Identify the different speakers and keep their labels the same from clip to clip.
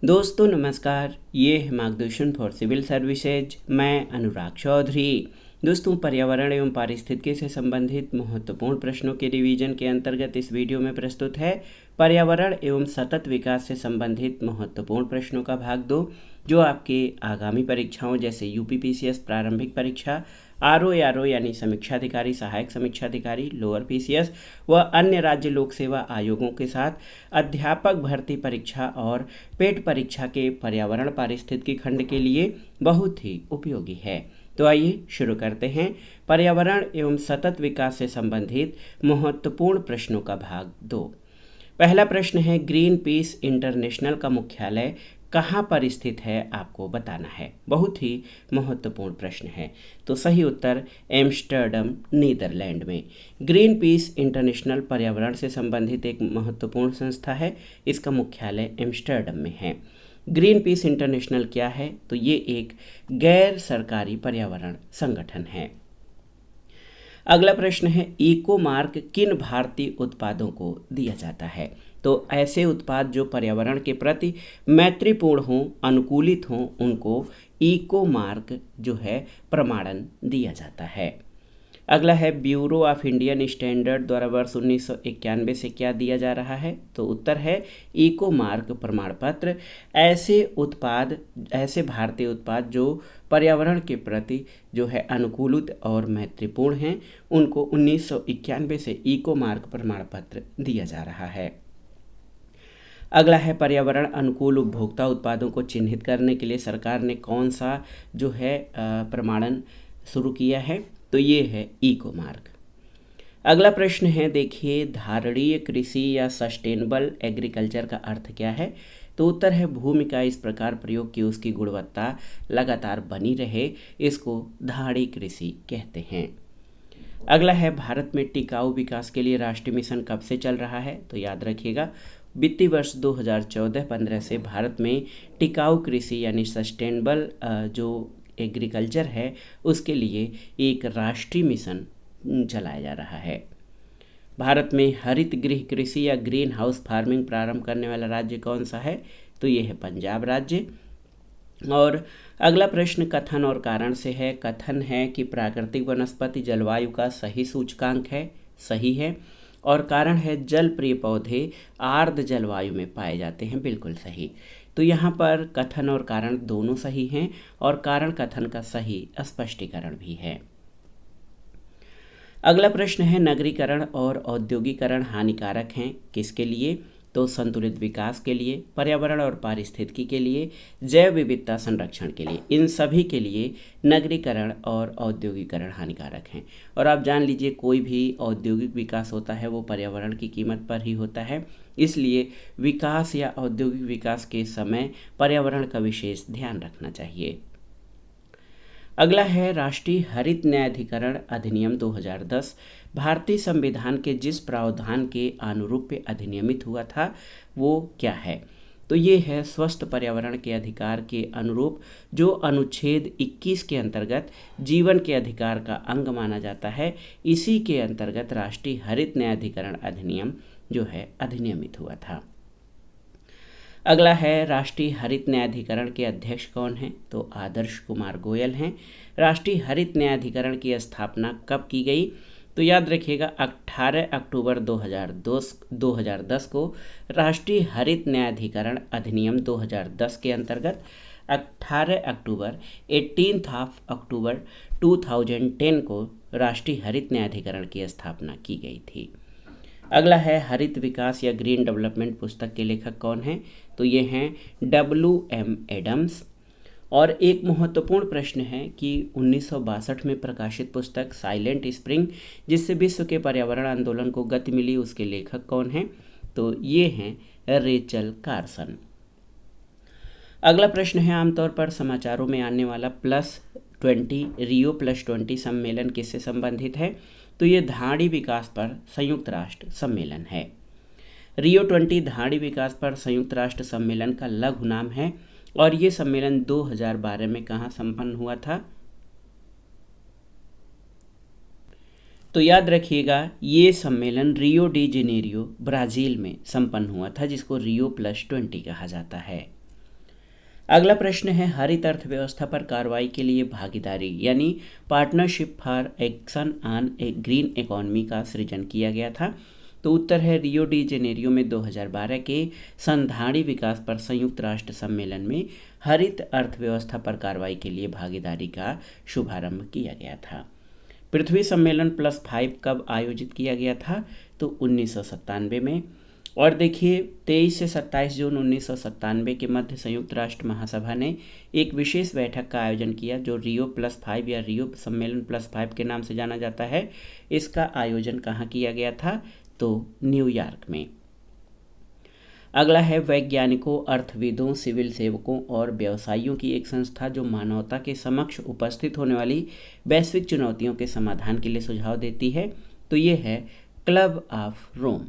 Speaker 1: दोस्तों नमस्कार, ये है मार्गदर्शन फॉर सिविल सर्विसेज। मैं अनुराग चौधरी। दोस्तों, पर्यावरण एवं पारिस्थितिकी से संबंधित महत्वपूर्ण प्रश्नों के रिवीजन के अंतर्गत इस वीडियो में प्रस्तुत है पर्यावरण एवं सतत विकास से संबंधित महत्वपूर्ण प्रश्नों का भाग 2, जो आपके आगामी परीक्षाओं जैसे यूपीपीसीएस प्रारंभिक परीक्षा, आरओ यानी समीक्षाधिकारी, सहायक समीक्षाधिकारी, लोअर पीसीएस व अन्य राज्य लोक सेवा आयोगों के साथ अध्यापक भर्ती परीक्षा और पेट परीक्षा के पर्यावरण पारिस्थितिकी खंड के लिए बहुत ही उपयोगी है। तो आइए शुरू करते हैं पर्यावरण एवं सतत विकास से संबंधित महत्वपूर्ण प्रश्नों का भाग 2। पहला प्रश्न है, ग्रीन पीस इंटरनेशनल का मुख्यालय कहाँ पर स्थित है, आपको बताना है। बहुत ही महत्वपूर्ण प्रश्न है। तो सही उत्तर एम्स्टर्डम, नीदरलैंड में। ग्रीन पीस इंटरनेशनल पर्यावरण से संबंधित एक महत्वपूर्ण संस्था है। इसका मुख्यालय एम्स्टर्डम में है। ग्रीन पीस इंटरनेशनल क्या है? तो ये एक गैर सरकारी पर्यावरण संगठन है। अगला प्रश्न है, इको मार्क किन भारतीय उत्पादों को दिया जाता है? तो ऐसे उत्पाद जो पर्यावरण के प्रति मैत्रीपूर्ण हों, अनुकूलित हों, उनको इको मार्क जो है प्रमाणन दिया जाता है। अगला है, ब्यूरो ऑफ इंडियन स्टैंडर्ड द्वारा वर्ष 1991 से क्या दिया जा रहा है? तो उत्तर है इको मार्क प्रमाण पत्र। ऐसे भारतीय उत्पाद जो पर्यावरण के प्रति जो है अनुकूलित और मैत्रीपूर्ण हैं, उनको 1991 से इको मार्क प्रमाण पत्र दिया जा रहा है। अगला है, पर्यावरण अनुकूल उपभोक्ता उत्पादों को चिन्हित करने के लिए सरकार ने कौन सा जो है प्रमाणन शुरू किया है? तो ये है इको मार्क। अगला प्रश्न है, देखिए, धारणीय कृषि या सस्टेनेबल एग्रीकल्चर का अर्थ क्या है? तो उत्तर है भूमि का इस प्रकार प्रयोग कि उसकी गुणवत्ता लगातार बनी रहे, इसको धारणीय कृषि कहते हैं। अगला है, भारत में टिकाऊ विकास के लिए राष्ट्रीय मिशन कब से चल रहा है? तो याद रखिएगा, वित्तीय वर्ष 2014-15 से भारत में टिकाऊ कृषि यानी सस्टेनेबल जो एग्रीकल्चर है उसके लिए एक राष्ट्रीय मिशन चलाया जा रहा है। भारत में हरित गृह कृषि या ग्रीन हाउस फार्मिंग प्रारंभ करने वाला राज्य कौन सा है? तो ये है पंजाब राज्य। और अगला प्रश्न कथन और कारण से है। कथन है कि प्राकृतिक वनस्पति जलवायु का सही सूचकांक है, सही है। और कारण है जल प्रिय पौधे आर्द्र जलवायु में पाए जाते हैं, बिल्कुल सही। तो यहाँ पर कथन और कारण दोनों सही हैं और कारण कथन का सही स्पष्टीकरण भी है। अगला प्रश्न है, नगरीकरण और औद्योगिकरण हानिकारक हैं किसके लिए? तो संतुलित विकास के लिए, पर्यावरण और पारिस्थितिकी के लिए, जैव विविधता संरक्षण के लिए, इन सभी के लिए नगरीकरण और औद्योगिकरण हानिकारक हैं। और आप जान लीजिए, कोई भी औद्योगिक विकास होता है वो पर्यावरण की कीमत पर ही होता है, इसलिए विकास या औद्योगिक विकास के समय पर्यावरण का विशेष ध्यान रखना चाहिए। अगला है, राष्ट्रीय हरित न्यायाधिकरण अधिनियम 2010 भारतीय संविधान के जिस प्रावधान के अनुरूप अधिनियमित हुआ था वो क्या है? तो ये है स्वस्थ पर्यावरण के अधिकार के अनुरूप, जो अनुच्छेद 21 के अंतर्गत जीवन के अधिकार का अंग माना जाता है। इसी के अंतर्गत राष्ट्रीय हरित न्यायाधिकरण अधिनियम जो है अधिनियमित हुआ था। अगला है, राष्ट्रीय हरित न्यायाधिकरण के अध्यक्ष कौन हैं? तो आदर्श कुमार गोयल हैं। राष्ट्रीय हरित न्यायाधिकरण की स्थापना कब की गई? तो याद रखिएगा, 18 अक्टूबर 2010 को राष्ट्रीय हरित न्यायाधिकरण अधिनियम 2010 के अंतर्गत 18 अक्टूबर 2010 को राष्ट्रीय हरित न्यायाधिकरण की स्थापना की गई थी। अगला है, हरित विकास या ग्रीन डेवलपमेंट पुस्तक के लेखक कौन हैं? तो ये हैं WM एडम्स। और एक महत्वपूर्ण प्रश्न है कि 1962 में प्रकाशित पुस्तक साइलेंट स्प्रिंग, जिससे विश्व के पर्यावरण आंदोलन को गति मिली, उसके लेखक कौन हैं? तो ये हैं रेचल कार्सन। अगला प्रश्न है, आमतौर पर समाचारों में आने वाला रियो प्लस 20 सम्मेलन किससे संबंधित है? तो ये धाड़ी विकास पर संयुक्त राष्ट्र सम्मेलन है। रियो 20 धाड़ी विकास पर संयुक्त राष्ट्र सम्मेलन का लघु नाम है और ये सम्मेलन 2012 में कहाँ संपन्न हुआ था? तो याद रखिएगा, ये सम्मेलन रियो डी जेनेरियो ब्राज़ील में संपन्न हुआ था, जिसको रियो प्लस 20 कहा जाता है। अगला प्रश्न है हरित अर्थव्यवस्था पर कार्रवाई के लिए भागीदारी यानी partnership for action on A green economy का सृजन किया गया था। तो उत्तर है रियो डी जेनेरियो में 2012 के संधाड़ी विकास पर संयुक्त राष्ट्र सम्मेलन में हरित अर्थव्यवस्था पर कार्रवाई के लिए भागीदारी का शुभारंभ किया गया था। पृथ्वी सम्मेलन +5 कब आयोजित किया गया था? तो 1997 में। और देखिए 23 से 27 जून 1997 के मध्य संयुक्त राष्ट्र महासभा ने एक विशेष बैठक का आयोजन किया जो रियो +5 या रियो सम्मेलन +5 के नाम से जाना जाता है। इसका आयोजन कहाँ किया गया था? तो न्यूयॉर्क में। अगला है वैज्ञानिकों, अर्थविदों, सिविल सेवकों और व्यवसायियों की एक संस्था जो मानवता के समक्ष उपस्थित होने वाली वैश्विक चुनौतियों के समाधान के लिए सुझाव देती है। तो ये है क्लब ऑफ रोम।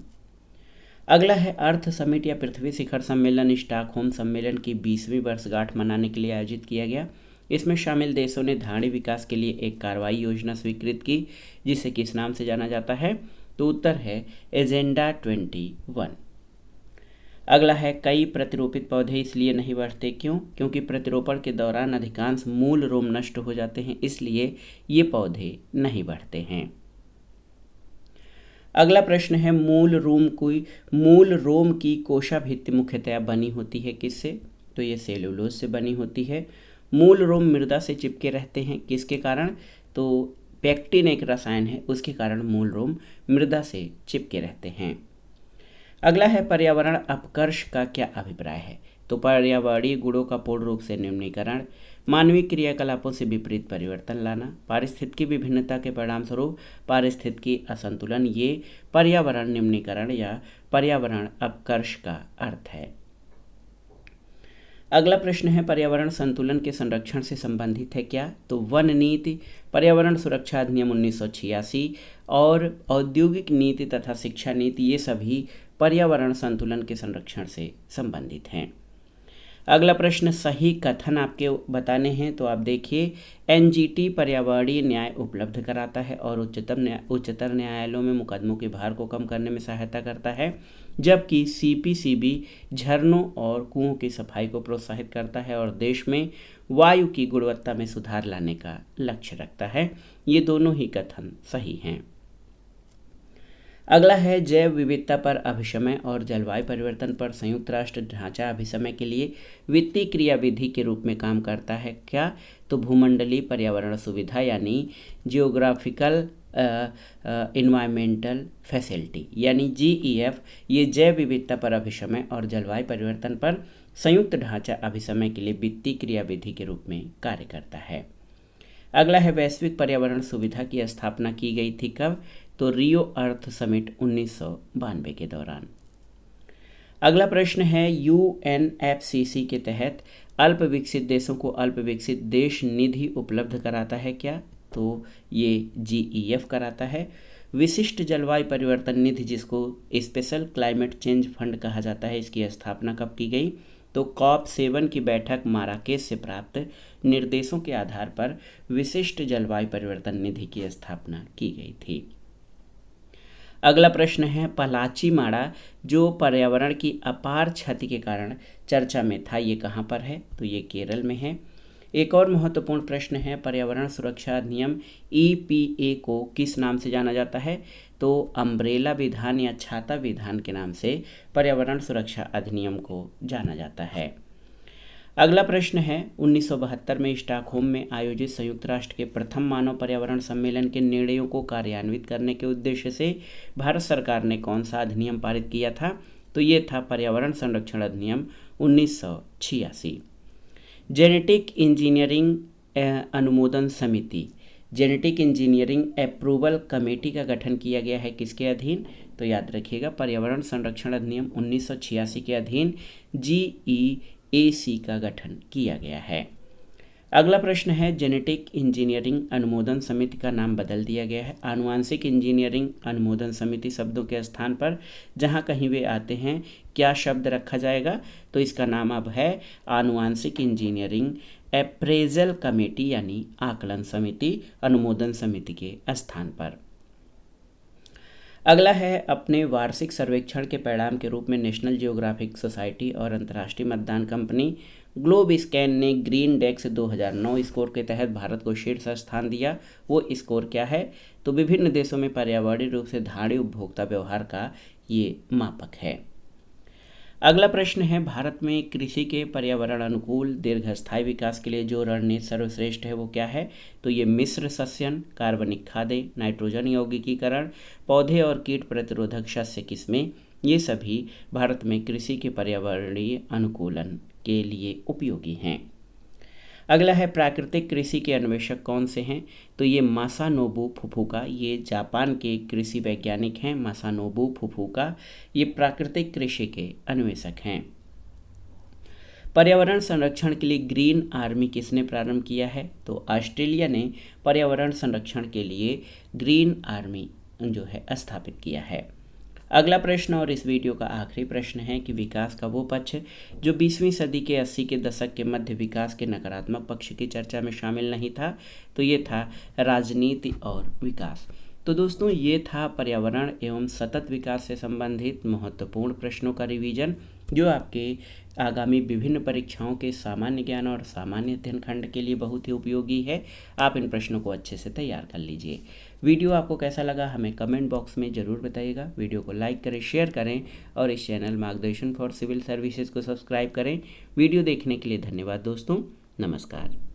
Speaker 1: अगला है अर्थ समिट या पृथ्वी शिखर सम्मेलन स्टॉकहोम सम्मेलन की 20वीं वर्षगांठ मनाने के लिए आयोजित किया गया। इसमें शामिल देशों ने धाड़ी विकास के लिए एक कार्रवाई योजना स्वीकृत की जिसे किस नाम से जाना जाता है? तो उत्तर है एजेंडा 21। अगला है कई प्रतिरोपित पौधे इसलिए नहीं बढ़ते क्यों? क्योंकि प्रतिरोपण के दौरान अधिकांश मूल रोम नष्ट हो जाते हैं, इसलिए ये पौधे नहीं बढ़ते हैं। अगला प्रश्न है मूल रोम की कोशाभित्ति मुख्यतया बनी होती है किससे? तो ये सेलुलोज से बनी होती है। मूल रोम मृदा से चिपके रहते हैं किसके कारण? तो पेक्टिन एक रसायन है, उसके कारण मूल रोम मृदा से चिपके रहते हैं। अगला है पर्यावरण अपकर्ष का क्या अभिप्राय है? तो पर्यावरणीय गुणों का पूर्ण रूप से न्यूनीकरण, मानवीय क्रियाकलापों से विपरीत परिवर्तन लाना, पारिस्थितिकी विभिन्नता के परिणाम स्वरूप पारिस्थितिकी असंतुलन, ये पर्यावरण न्यूनीकरण या पर्यावरण अपकर्ष का अर्थ है। अगला प्रश्न है पर्यावरण संतुलन के संरक्षण से संबंधित है क्या? तो वन नीति, पर्यावरण सुरक्षा अधिनियम 1986 और औद्योगिक नीति तथा शिक्षा नीति ये सभी पर्यावरण संतुलन के संरक्षण से संबंधित हैं। अगला प्रश्न सही कथन आपके बताने हैं। तो आप देखिए एनजीटी पर्यावरणीय न्याय उपलब्ध कराता है और उच्चतर न्यायालयों में मुकदमों के भार को कम करने में सहायता करता है, जबकि सीपीसीबी झरनों और कुओं की सफाई को प्रोत्साहित करता है और देश में वायु की गुणवत्ता में सुधार लाने का लक्ष्य रखता है। ये दोनों ही कथन सही हैं। अगला है जैव विविधता पर अभिशमय और जलवायु परिवर्तन पर संयुक्त राष्ट्र ढांचा अभिशमय के लिए वित्तीय क्रियाविधि के रूप में काम करता है क्या? तो भूमंडलीय पर्यावरण सुविधा यानी जियोग्राफिकल इन्वायरमेंटल फैसिलिटी यानी जीईएफ, ये जैव विविधता पर अभिशमय और जलवायु परिवर्तन पर संयुक्त ढांचा अभिशमय के लिए वित्तीय क्रियाविधि के रूप में कार्य करता है। अगला है वैश्विक पर्यावरण सुविधा की स्थापना की गई थी कब? तो रियो अर्थ समिट 1992 के दौरान। अगला प्रश्न है यूएनएफसीसी के तहत अल्प विकसित देशों को अल्प विकसित देश निधि उपलब्ध कराता है क्या? तो ये जीईएफ कराता है। विशिष्ट जलवायु परिवर्तन निधि जिसको स्पेशल क्लाइमेट चेंज फंड कहा जाता है, इसकी स्थापना कब की गई? तो COP7 की बैठक माराकेश से प्राप्त निर्देशों के आधार पर विशिष्ट जलवायु परिवर्तन निधि की स्थापना की गई थी। अगला प्रश्न है पलाची माड़ा जो पर्यावरण की अपार क्षति के कारण चर्चा में था, ये कहाँ पर है? तो ये केरल में है। एक और महत्वपूर्ण प्रश्न है पर्यावरण सुरक्षा अधिनियम EPA को किस नाम से जाना जाता है? तो अम्ब्रेला विधान या छाता विधान के नाम से पर्यावरण सुरक्षा अधिनियम को जाना जाता है। अगला प्रश्न है 1972 में स्टॉकहोम में आयोजित संयुक्त राष्ट्र के प्रथम मानव पर्यावरण सम्मेलन के निर्णयों को कार्यान्वित करने के उद्देश्य से भारत सरकार ने कौन सा अधिनियम पारित किया था? तो ये था पर्यावरण संरक्षण अधिनियम 1986। जेनेटिक इंजीनियरिंग अनुमोदन समिति, जेनेटिक इंजीनियरिंग अप्रूवल कमेटी का गठन किया गया है किसके अधीन? तो याद रखिएगा पर्यावरण संरक्षण अधिनियम 1986 के अधीन GEAC का गठन किया गया है। अगला प्रश्न है जेनेटिक इंजीनियरिंग अनुमोदन समिति का नाम बदल दिया गया है। आनुवांशिक इंजीनियरिंग अनुमोदन समिति शब्दों के स्थान पर जहां कहीं वे आते हैं क्या शब्द रखा जाएगा? तो इसका नाम अब है आनुवांशिक इंजीनियरिंग अप्रेजल कमेटी यानी आकलन समिति अनुमोदन समिति के स्थान पर। अगला है, अपने वार्षिक सर्वेक्षण के परिणाम के रूप में नेशनल जियोग्राफिक सोसाइटी और अंतर्राष्ट्रीय मतदान कंपनी ग्लोब स्कैन ने ग्रीन डेस्क 2009 स्कोर के तहत भारत को शीर्ष स्थान दिया। वो स्कोर क्या है? तो विभिन्न देशों में पर्यावरणीय रूप से धारणीय उपभोक्ता व्यवहार का ये मापक है। अगला प्रश्न है, भारत में कृषि के पर्यावरण अनुकूल दीर्घस्थायी विकास के लिए जो रणनीति सर्वश्रेष्ठ है वो क्या है? तो ये मिश्र सस्यन, कार्बनिक खादें, नाइट्रोजन यौगिकीकरण, पौधे और कीट प्रतिरोधक शस्य किस्में, ये सभी भारत में कृषि के पर्यावरणीय अनुकूलन के लिए उपयोगी हैं। अगला है, प्राकृतिक कृषि के अन्वेषक कौन से हैं? तो ये मासानोबु फुफुका, ये जापान के कृषि वैज्ञानिक हैं। मासानोबु फुफुका ये प्राकृतिक कृषि के अन्वेषक हैं। पर्यावरण संरक्षण के लिए ग्रीन आर्मी किसने प्रारंभ किया है? तो ऑस्ट्रेलिया ने पर्यावरण संरक्षण के लिए ग्रीन आर्मी जो है स्थापित किया है। अगला प्रश्न और इस वीडियो का आखिरी प्रश्न है कि विकास का वो पक्ष जो 20वीं सदी के 80 के दशक के मध्य विकास के नकारात्मक पक्ष की चर्चा में शामिल नहीं था, तो ये था राजनीति और विकास। तो दोस्तों, ये था पर्यावरण एवं सतत विकास से संबंधित महत्वपूर्ण प्रश्नों का रिवीजन, जो आपके आगामी विभिन्न परीक्षाओं के सामान्य ज्ञान और सामान्य अध्ययन खंड के लिए बहुत ही उपयोगी है। आप इन प्रश्नों को अच्छे से तैयार कर लीजिए। वीडियो आपको कैसा लगा हमें कमेंट बॉक्स में ज़रूर बताइएगा। वीडियो को लाइक करें, शेयर करें और इस चैनल मार्गदर्शन फॉर सिविल सर्विसेज को सब्सक्राइब करें। वीडियो देखने के लिए धन्यवाद दोस्तों। नमस्कार।